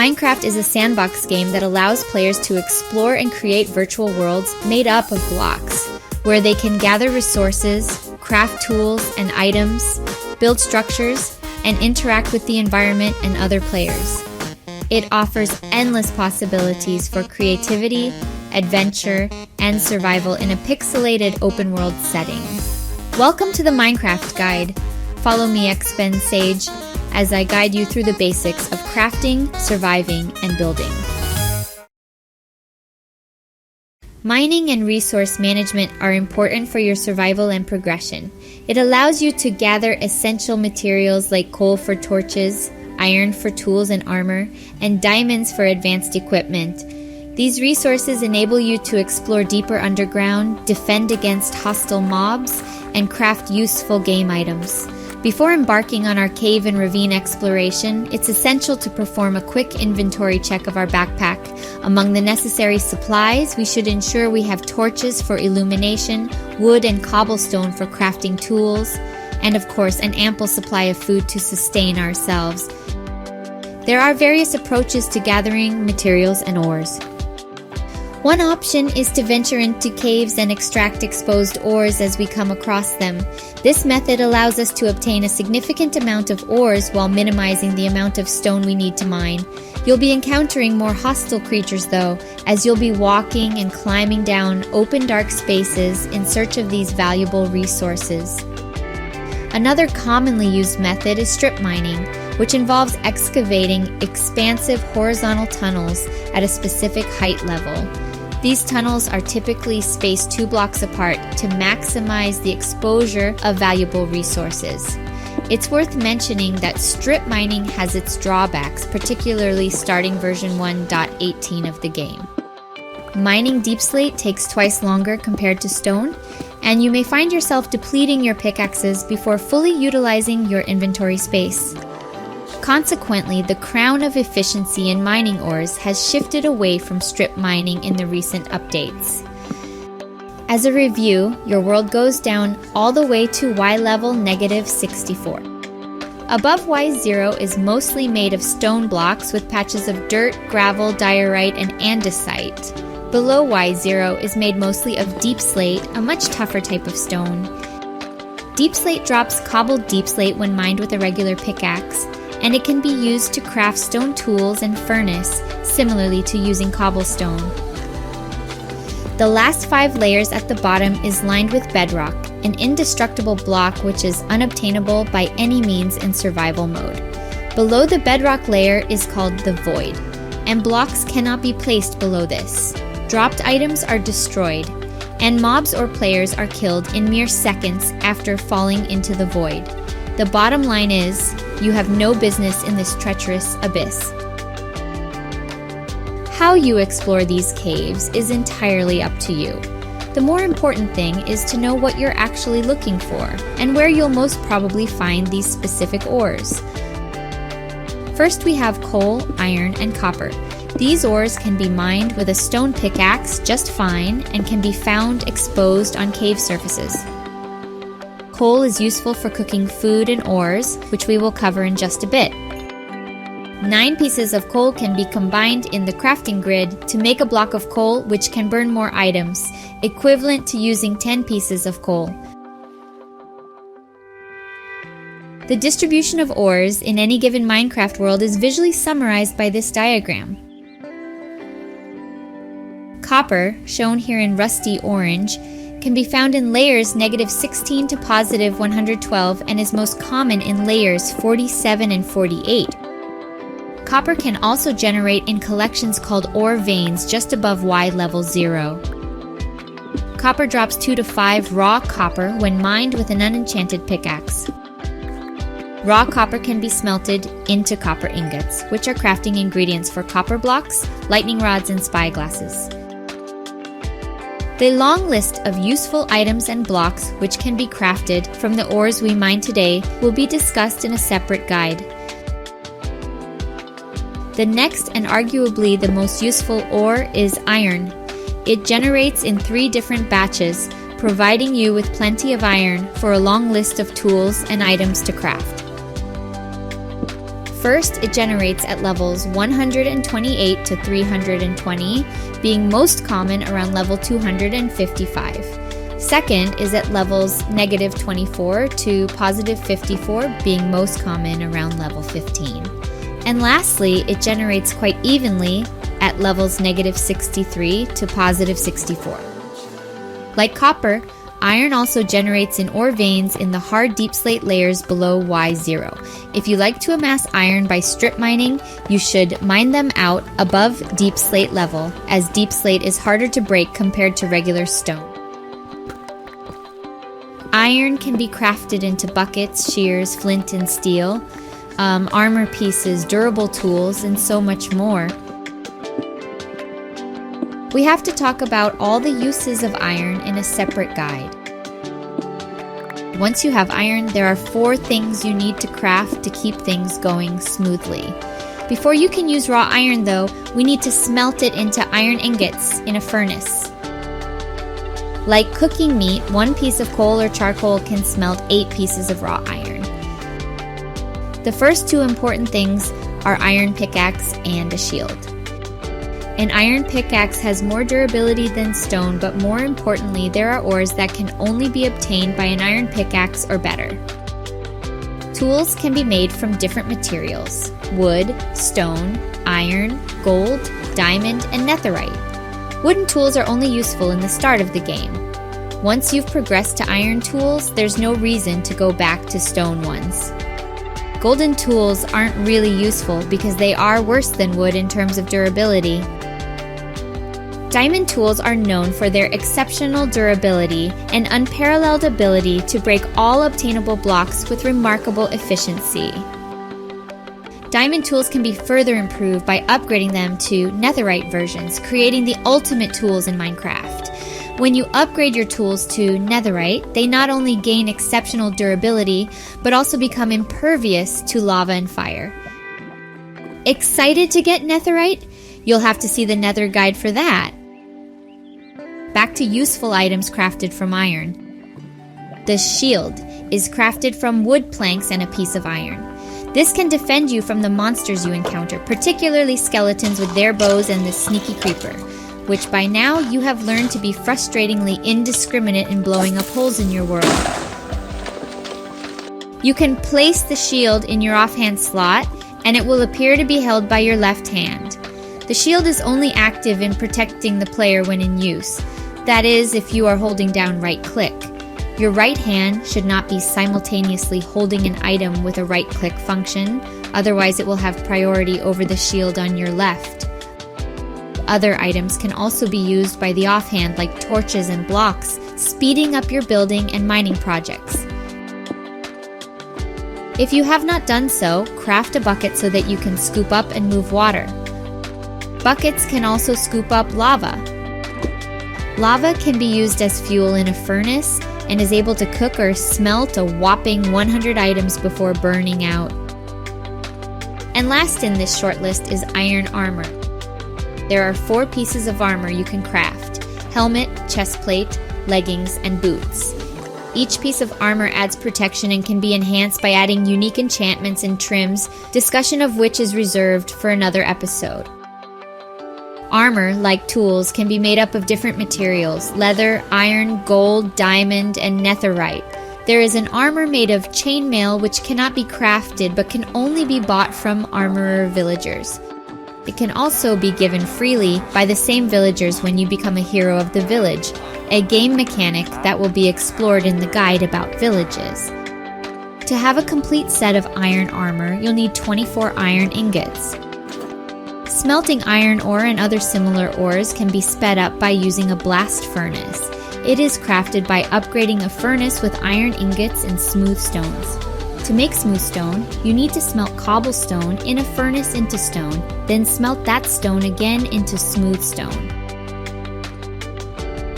Minecraft is a sandbox game that allows players to explore and create virtual worlds made up of blocks, where they can gather resources, craft tools and items, build structures, and interact with the environment and other players. It offers endless possibilities for creativity, adventure, and survival in a pixelated open-world setting. Welcome to the Minecraft Guide. Follow me, XPen Sage, as I guide you through the basics of crafting, surviving, and building. Mining and resource management are important for your survival and progression. It allows you to gather essential materials like coal for torches, iron for tools and armor, and diamonds for advanced equipment. These resources enable you to explore deeper underground, defend against hostile mobs, and craft useful game items. Before embarking on our cave and ravine exploration, it's essential to perform a quick inventory check of our backpack. Among the necessary supplies, we should ensure we have torches for illumination, wood and cobblestone for crafting tools, and of course, an ample supply of food to sustain ourselves. There are various approaches to gathering materials and ores. One option is to venture into caves and extract exposed ores as we come across them. This method allows us to obtain a significant amount of ores while minimizing the amount of stone we need to mine. You'll be encountering more hostile creatures though, as you'll be walking and climbing down open dark spaces in search of these valuable resources. Another commonly used method is strip mining, which involves excavating expansive horizontal tunnels at a specific height level. These tunnels are typically spaced 2 blocks apart to maximize the exposure of valuable resources. It's worth mentioning that strip mining has its drawbacks, particularly starting version 1.18 of the game. Mining deep slate takes twice longer compared to stone, and you may find yourself depleting your pickaxes before fully utilizing your inventory space. Consequently, the crown of efficiency in mining ores has shifted away from strip mining in the recent updates. As a review, your world goes down all the way to Y level -64. Above Y0 is mostly made of stone blocks with patches of dirt, gravel, diorite, and andesite. Below Y0 is made mostly of deep slate, a much tougher type of stone. Deep slate drops cobbled deep slate when mined with a regular pickaxe, and it can be used to craft stone tools and furnace, similarly to using cobblestone. The last 5 layers at the bottom is lined with bedrock, an indestructible block which is unobtainable by any means in survival mode. Below the bedrock layer is called the void, and blocks cannot be placed below this. Dropped items are destroyed, and mobs or players are killed in mere seconds after falling into the void. The bottom line is, you have no business in this treacherous abyss. How you explore these caves is entirely up to you. The more important thing is to know what you're actually looking for, and where you'll most probably find these specific ores. First we have coal, iron, and copper. These ores can be mined with a stone pickaxe just fine and can be found exposed on cave surfaces. Coal is useful for cooking food and ores, which we will cover in just a bit. 9 pieces of coal can be combined in the crafting grid to make a block of coal which can burn more items, equivalent to using 10 pieces of coal. The distribution of ores in any given Minecraft world is visually summarized by this diagram. Copper, shown here in rusty orange, can be found in layers -16 to +112 and is most common in layers 47 and 48. Copper can also generate in collections called ore veins just above Y level 0. Copper drops 2 to 5 raw copper when mined with an unenchanted pickaxe. Raw copper can be smelted into copper ingots, which are crafting ingredients for copper blocks, lightning rods, and spyglasses. The long list of useful items and blocks which can be crafted from the ores we mine today will be discussed in a separate guide. The next and arguably the most useful ore is iron. It generates in 3 different batches, providing you with plenty of iron for a long list of tools and items to craft. First, it generates at levels 128 to 320, being most common around level 255. Second is at levels negative 24 to positive 54, being most common around level 15. And lastly, it generates quite evenly at levels negative 63 to positive 64. Like copper, iron also generates in ore veins in the hard deep slate layers below Y0. If you like to amass iron by strip mining, you should mine them out above deep slate level, as deep slate is harder to break compared to regular stone. Iron can be crafted into buckets, shears, flint and steel, armor pieces, durable tools, and so much more. We have to talk about all the uses of iron in a separate guide. Once you have iron, there are 4 things you need to craft to keep things going smoothly. Before you can use raw iron though, we need to smelt it into iron ingots in a furnace. Like cooking meat, 1 piece of coal or charcoal can smelt 8 pieces of raw iron. The first 2 important things are iron pickaxe and a shield. An iron pickaxe has more durability than stone, but more importantly, there are ores that can only be obtained by an iron pickaxe or better. Tools can be made from different materials: wood, stone, iron, gold, diamond, and netherite. Wooden tools are only useful in the start of the game. Once you've progressed to iron tools, there's no reason to go back to stone ones. Golden tools aren't really useful because they are worse than wood in terms of durability. Diamond tools are known for their exceptional durability and unparalleled ability to break all obtainable blocks with remarkable efficiency. Diamond tools can be further improved by upgrading them to netherite versions, creating the ultimate tools in Minecraft. When you upgrade your tools to netherite, they not only gain exceptional durability, but also become impervious to lava and fire. Excited to get netherite? You'll have to see the nether guide for that. Back to useful items crafted from iron. The shield is crafted from wood planks and a piece of iron. This can defend you from the monsters you encounter, particularly skeletons with their bows and the sneaky creeper, which by now you have learned to be frustratingly indiscriminate in blowing up holes in your world. You can place the shield in your offhand slot, and it will appear to be held by your left hand. The shield is only active in protecting the player when in use. That is, if you are holding down right-click. Your right hand should not be simultaneously holding an item with a right-click function, otherwise it will have priority over the shield on your left. Other items can also be used by the offhand, like torches and blocks, speeding up your building and mining projects. If you have not done so, craft a bucket so that you can scoop up and move water. Buckets can also scoop up lava. Lava can be used as fuel in a furnace and is able to cook or smelt a whopping 100 items before burning out. And last in this short list is iron armor. There are 4 pieces of armor you can craft: helmet, chestplate, leggings, and boots. Each piece of armor adds protection and can be enhanced by adding unique enchantments and trims, discussion of which is reserved for another episode. Armor, like tools, can be made up of different materials: leather, iron, gold, diamond, and netherite. There is an armor made of chainmail which cannot be crafted but can only be bought from armorer villagers. It can also be given freely by the same villagers when you become a hero of the village, a game mechanic that will be explored in the guide about villages. To have a complete set of iron armor, you'll need 24 iron ingots. Smelting iron ore and other similar ores can be sped up by using a blast furnace. It is crafted by upgrading a furnace with iron ingots and smooth stones. To make smooth stone, you need to smelt cobblestone in a furnace into stone, then smelt that stone again into smooth stone.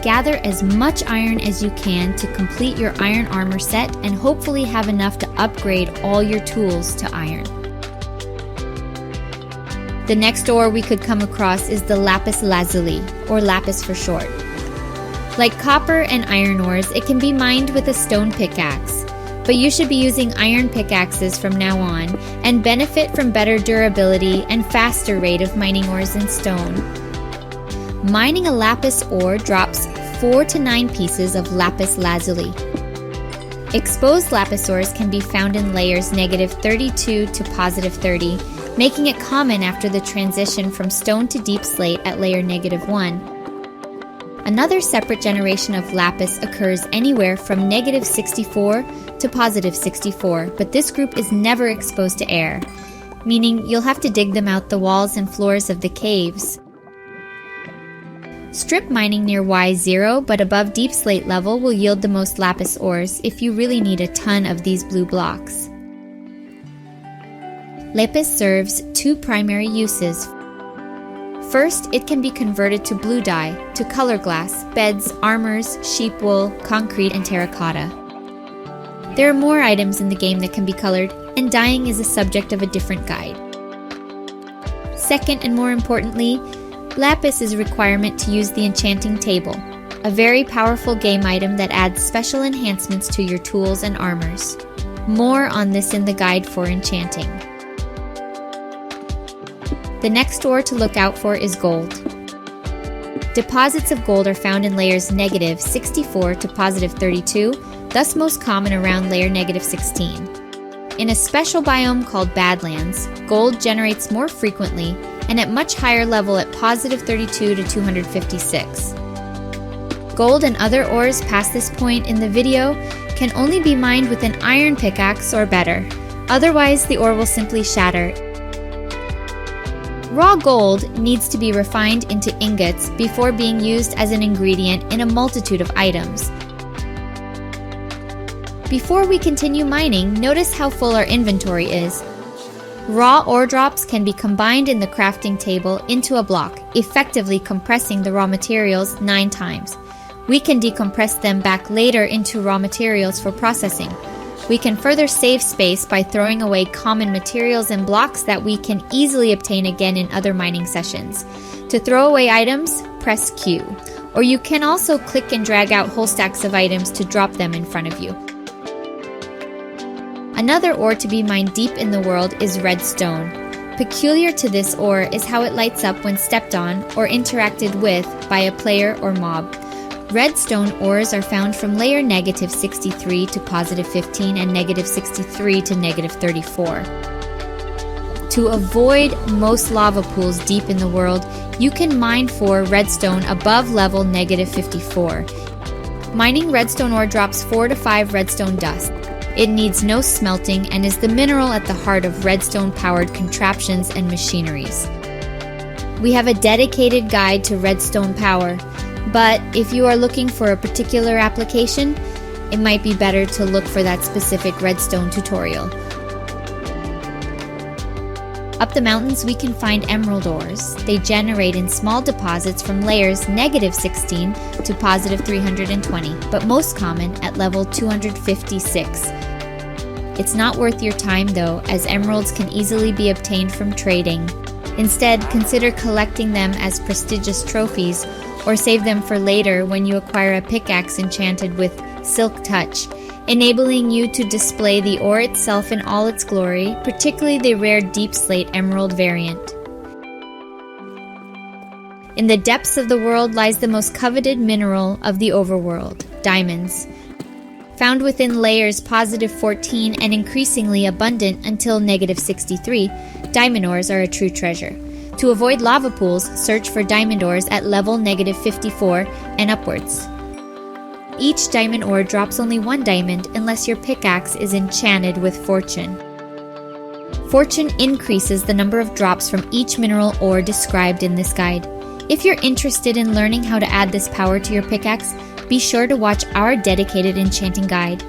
Gather as much iron as you can to complete your iron armor set and hopefully have enough to upgrade all your tools to iron. The next ore we could come across is the lapis lazuli, or lapis for short. Like copper and iron ores, it can be mined with a stone pickaxe. but you should be using iron pickaxes from now on and benefit from better durability and faster rate of mining ores in stone. Mining a lapis ore drops 4 to 9 pieces of lapis lazuli. Exposed lapis ores can be found in layers -32 to +30, making it common after the transition from stone to deep slate at layer -1. Another separate generation of lapis occurs anywhere from -64 to +64, but this group is never exposed to air, meaning you'll have to dig them out the walls and floors of the caves. Strip mining near Y0 but above deep slate level will yield the most lapis ores if you really need a ton of these blue blocks. Lapis serves 2 primary uses. First, it can be converted to blue dye, to color glass, beds, armors, sheep wool, concrete, and terracotta. There are more items in the game that can be colored, and dyeing is a subject of a different guide. Second, and more importantly, lapis is a requirement to use the enchanting table, a very powerful game item that adds special enhancements to your tools and armors. More on this in the guide for enchanting. The next ore to look out for is gold. Deposits of gold are found in layers -64 to +32, thus most common around layer -16. In a special biome called Badlands, gold generates more frequently and at much higher level at +32 to 256. Gold and other ores past this point in the video can only be mined with an iron pickaxe or better, otherwise the ore will simply shatter. Raw gold needs to be refined into ingots before being used as an ingredient in a multitude of items. Before we continue mining, notice how full our inventory is. Raw ore drops can be combined in the crafting table into a block, effectively compressing the raw materials 9 times. We can decompress them back later into raw materials for processing. We can further save space by throwing away common materials and blocks that we can easily obtain again in other mining sessions. To throw away items, press Q, or you can also click and drag out whole stacks of items to drop them in front of you. Another ore to be mined deep in the world is redstone. Peculiar to this ore is how it lights up when stepped on or interacted with by a player or mob. Redstone ores are found from layer -63 to +15 and -63 to -34. To avoid most lava pools deep in the world, you can mine for redstone above level -54. Mining redstone ore drops 4 to 5 redstone dust. It needs no smelting and is the mineral at the heart of redstone-powered contraptions and machineries. We have a dedicated guide to redstone power, but if you are looking for a particular application, it might be better to look for that specific redstone tutorial. Up the mountains, we can find emerald ores. They generate in small deposits from layers -16 to +320, but most common at level 256. It's not worth your time though, as emeralds can easily be obtained from trading. Instead, consider collecting them as prestigious trophies or save them for later when you acquire a pickaxe enchanted with Silk Touch, enabling you to display the ore itself in all its glory, particularly the rare deep slate emerald variant. In the depths of the world lies the most coveted mineral of the overworld, diamonds. Found within layers +14 and increasingly abundant until -63, diamond ores are a true treasure. To avoid lava pools, search for diamond ores at level -54 and upwards. Each diamond ore drops only 1 diamond unless your pickaxe is enchanted with fortune. Fortune increases the number of drops from each mineral ore described in this guide. If you're interested in learning how to add this power to your pickaxe, be sure to watch our dedicated enchanting guide.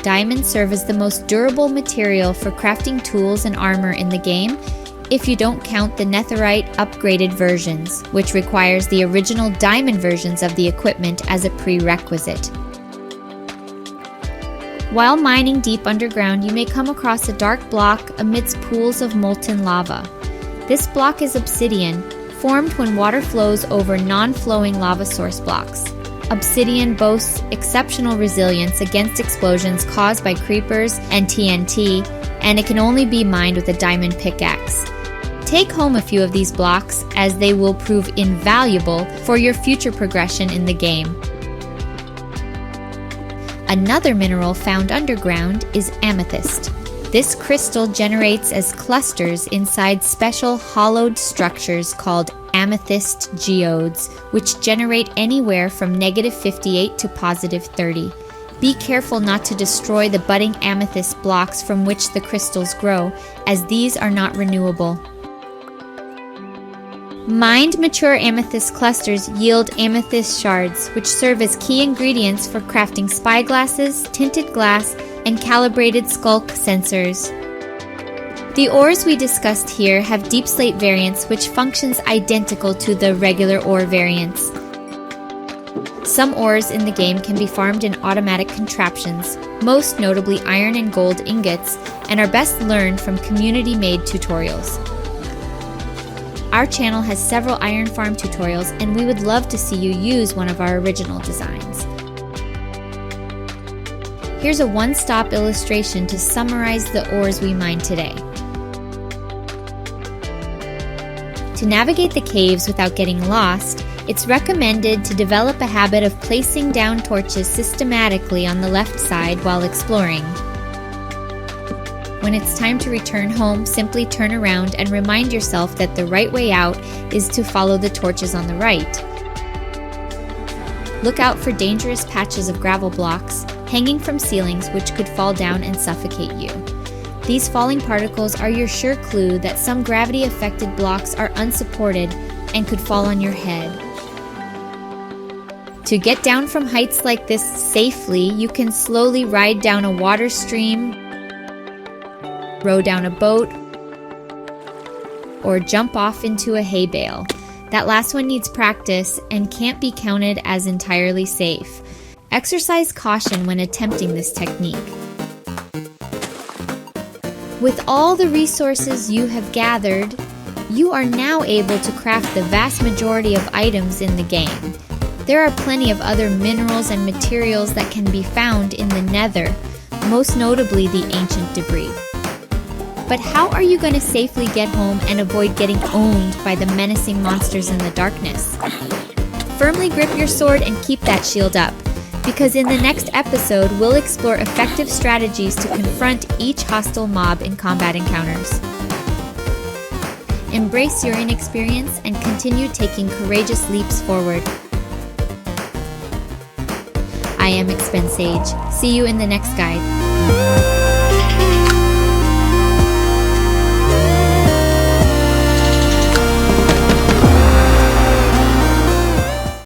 Diamonds serve as the most durable material for crafting tools and armor in the game, if you don't count the netherite upgraded versions, which requires the original diamond versions of the equipment as a prerequisite. While mining deep underground, you may come across a dark block amidst pools of molten lava. This block is obsidian, formed when water flows over non-flowing lava source blocks. Obsidian boasts exceptional resilience against explosions caused by creepers and TNT, and it can only be mined with a diamond pickaxe. Take home a few of these blocks, as they will prove invaluable for your future progression in the game. Another mineral found underground is amethyst. This crystal generates as clusters inside special hollowed structures called amethyst geodes, which generate anywhere from -58 to +30. Be careful not to destroy the budding amethyst blocks from which the crystals grow, as these are not renewable. Mined mature amethyst clusters yield amethyst shards, which serve as key ingredients for crafting spyglasses, tinted glass, and calibrated skulk sensors. The ores we discussed here have deep slate variants, which functions identical to the regular ore variants. Some ores in the game can be farmed in automatic contraptions, most notably iron and gold ingots, and are best learned from community-made tutorials. Our channel has several iron farm tutorials, and we would love to see you use one of our original designs. Here's a one-stop illustration to summarize the ores we mined today. To navigate the caves without getting lost, it's recommended to develop a habit of placing down torches systematically on the left side while exploring. When it's time to return home, simply turn around and remind yourself that the right way out is to follow the torches on the right. Look out for dangerous patches of gravel blocks hanging from ceilings, which could fall down and suffocate you. These falling particles are your sure clue that some gravity-affected blocks are unsupported and could fall on your head. To get down from heights like this safely, you can slowly ride down a water stream, row down a boat, or jump off into a hay bale. That last one needs practice and can't be counted as entirely safe. Exercise caution when attempting this technique. With all the resources you have gathered, you are now able to craft the vast majority of items in the game. There are plenty of other minerals and materials that can be found in the Nether, most notably the ancient debris. But how are you going to safely get home and avoid getting owned by the menacing monsters in the darkness? Firmly grip your sword and keep that shield up, because in the next episode, we'll explore effective strategies to confront each hostile mob in combat encounters. Embrace your inexperience and continue taking courageous leaps forward. I am Expensage. See you in the next guide.